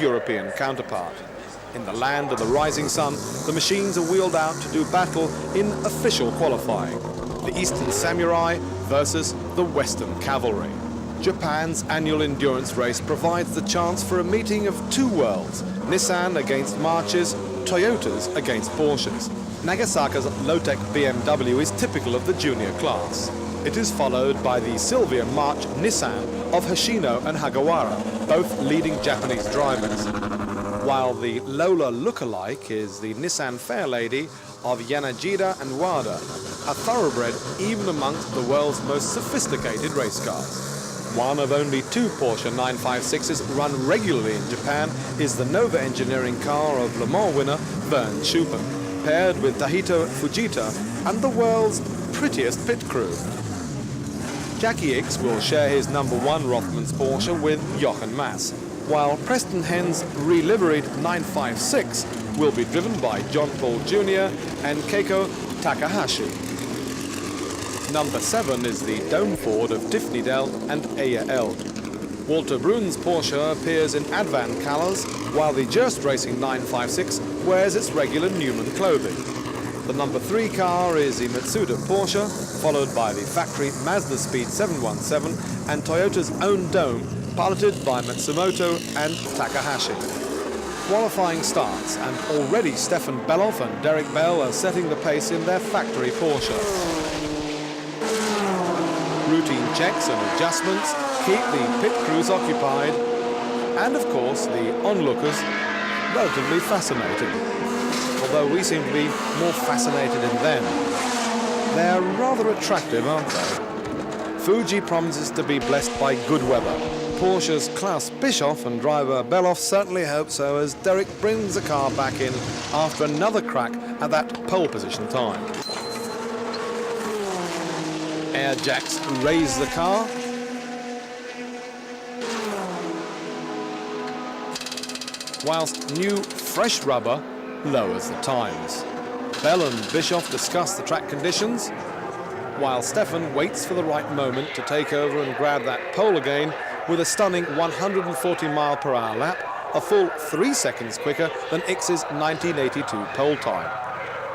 European counterpart. In the land of the rising sun, the machines are wheeled out to do battle in official qualifying. The Eastern Samurai versus the Western Cavalry. Japan's annual endurance race provides the chance for a meeting of two worlds, Nissan against Marches, Toyotas against Porsches. Nagasaka's low-tech BMW is typical of the junior class. It is followed by the Sylvia March Nissan of Hoshino and Hagawara, both leading Japanese drivers. While the Lola lookalike is the Nissan Fairlady of Yanagida and Wada, a thoroughbred even amongst the world's most sophisticated race cars. One of only two Porsche 956s run regularly in Japan is the Nova Engineering car of Le Mans winner Vern Schuppan, paired with Tahito Fujita and the world's prettiest pit crew. Jackie Ickx will share his #1 Rothmans Porsche with Jochen Mass, while Preston Hen's reliveried 956 will be driven by John Paul Jr. and Keiko Takahashi. #7 is the Dome Ford of Tiffany Dell and Aya L. Walter Brunn's Porsche appears in Advan colours, while the Joest Racing 956 wears its regular Newman clothing. The #3 car is the Matsuda Porsche, followed by the factory Mazda Speed 717 and Toyota's own Dome, piloted by Matsumoto and Takahashi. Qualifying starts, and already Stefan Beloff and Derek Bell are setting the pace in their factory Porsche. Routine checks and adjustments keep the pit crews occupied, and of course the onlookers relatively fascinated. Although we seem to be more fascinated in them. They're rather attractive, aren't they? Fuji promises to be blessed by good weather. Porsche's Klaus Bischoff and driver Beloff certainly hope so, as Derek brings the car back in after another crack at that pole position time. Air jacks raise the car. Whilst new fresh rubber lowers the times. Bell and Bischoff discuss the track conditions, while Stefan waits for the right moment to take over and grab that pole again with a stunning 140-mile-per-hour lap, a full 3 seconds quicker than Ickx's 1982 pole time.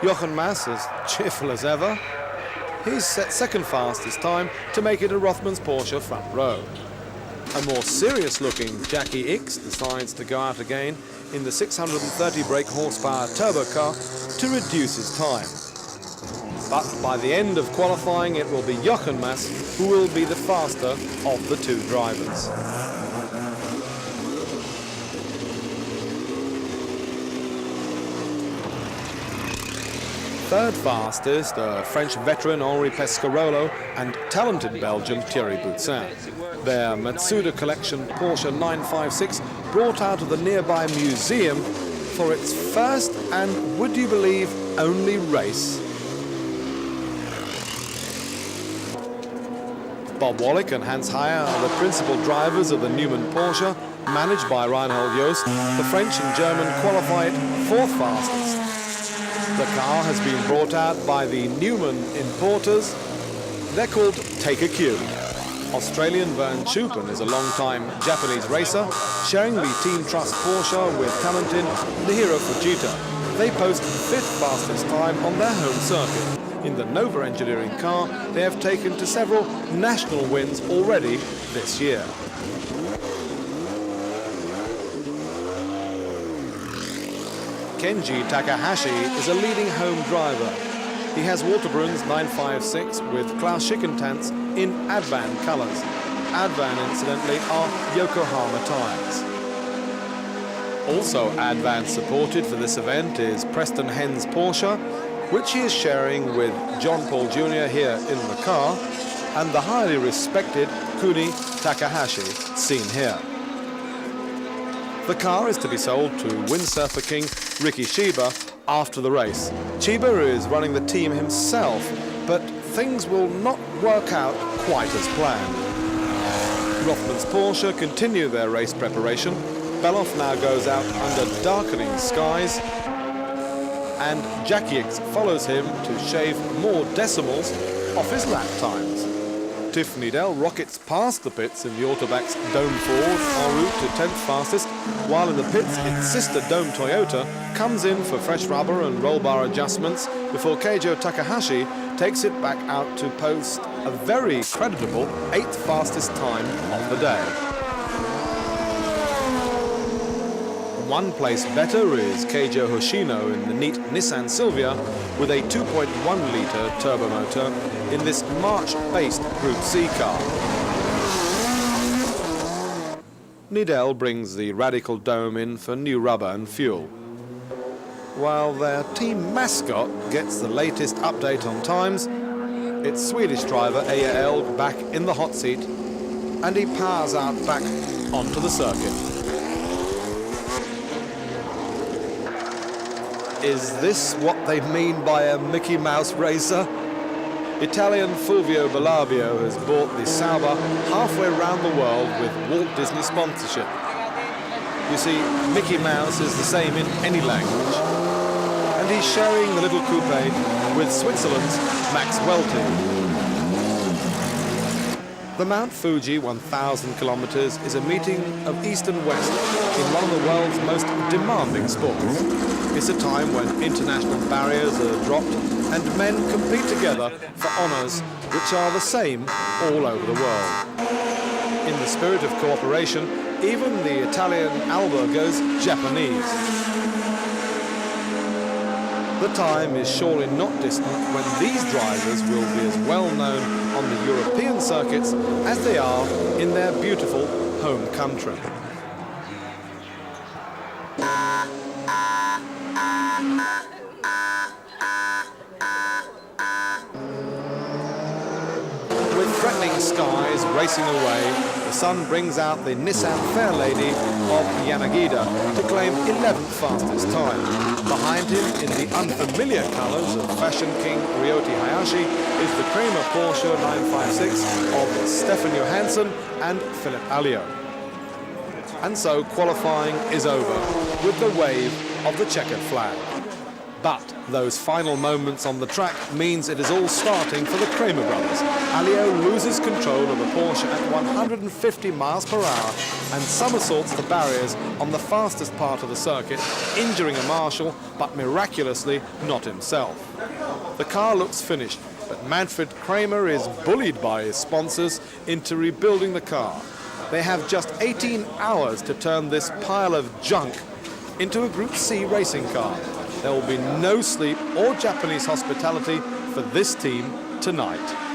Jochen Mass as cheerful as ever. He's set second fastest time to make it a Rothmans Porsche front row. A more serious-looking Jackie Ickx decides to go out again in the 630 brake horsepower turbo car to reduce his time. But by the end of qualifying, it will be Jochen Mass who will be the faster of the two drivers. Third fastest, French veteran Henri Pescarolo and talented Belgian Thierry Boutsen. Their Matsuda Collection Porsche 956 brought out of the nearby museum for its first and, would you believe, only race. Bob Wallach and Hans Heyer are the principal drivers of the Newman Porsche, managed by Reinhold Joest. The French and German qualify it fourth fastest. The car has been brought out by the Newman importers. They're called Take a Cue. Australian Vern Schuppan is a long-time Japanese racer, sharing the Team Trust Porsche with talented Nihiro Fujita. They post fifth fastest time on their home circuit. In the Nova Engineering car, they have taken to several national wins already this year. Kenji Takahashi is a leading home driver. He has Walter Brunn's 956 with Klaus Schickentanz in Advan colours. Advan, incidentally, are Yokohama tyres. Also Advan supported for this event is Preston Hen's Porsche, which he is sharing with John Paul Jr. here in the car, and the highly respected Kuni Takahashi, seen here. The car is to be sold to windsurfer king Ricky Shiba after the race. Chiba is running the team himself, but things will not work out quite as planned. Rothmans Porsche continue their race preparation. Beloff now goes out under darkening skies, and Jackie Ickx follows him to shave more decimals off his lap times. Tiff Needell rockets past the pits in the Autobac's Dome Ford en route to 10th fastest, while in the pits its sister Dome Toyota comes in for fresh rubber and roll bar adjustments before Keijo Takahashi takes it back out to post a very creditable 8th fastest time of the day. One place better is Keijo Hoshino in the neat Nissan Silvia with a 2.1-litre turbo motor in this March-based Group C car. Needell brings the Radical Dome in for new rubber and fuel, while their team mascot gets the latest update on times. It's Swedish driver Eje Elg back in the hot seat, and he powers out back onto the circuit. Is this what they mean by a Mickey Mouse racer? Italian Fulvio Bellabio has bought the Sauber halfway around the world with Walt Disney sponsorship. You see, Mickey Mouse is the same in any language, and he's sharing the little coupe with Switzerland's Max Welty. The Mount Fuji 1,000 kilometers is a meeting of East and West in one of the world's most demanding sports. It's a time when international barriers are dropped and men compete together for honours which are the same all over the world. In the spirit of cooperation, even the Italian Alba goes Japanese. The time is surely not distant when these drivers will be as well known on the European circuits as they are in their beautiful home country. With threatening skies racing away, the sun brings out the Nissan Fairlady of Yanagida to claim 11th fastest time. Behind him, in the unfamiliar colours of Fashion King Ryota Hayashi, is the Kramer Porsche 956 of Stefan Johansson and Philipp Alliot. And so qualifying is over with the wave of the checkered flag. But those final moments on the track means it is all starting for the Kramer brothers. Alliot loses control of the Porsche at 150 miles per hour and somersaults the barriers on the fastest part of the circuit, injuring a marshal, but miraculously not himself. The car looks finished, but Manfred Kramer is bullied by his sponsors into rebuilding the car. They have just 18 hours to turn this pile of junk into a Group C racing car. There will be no sleep or Japanese hospitality for this team tonight.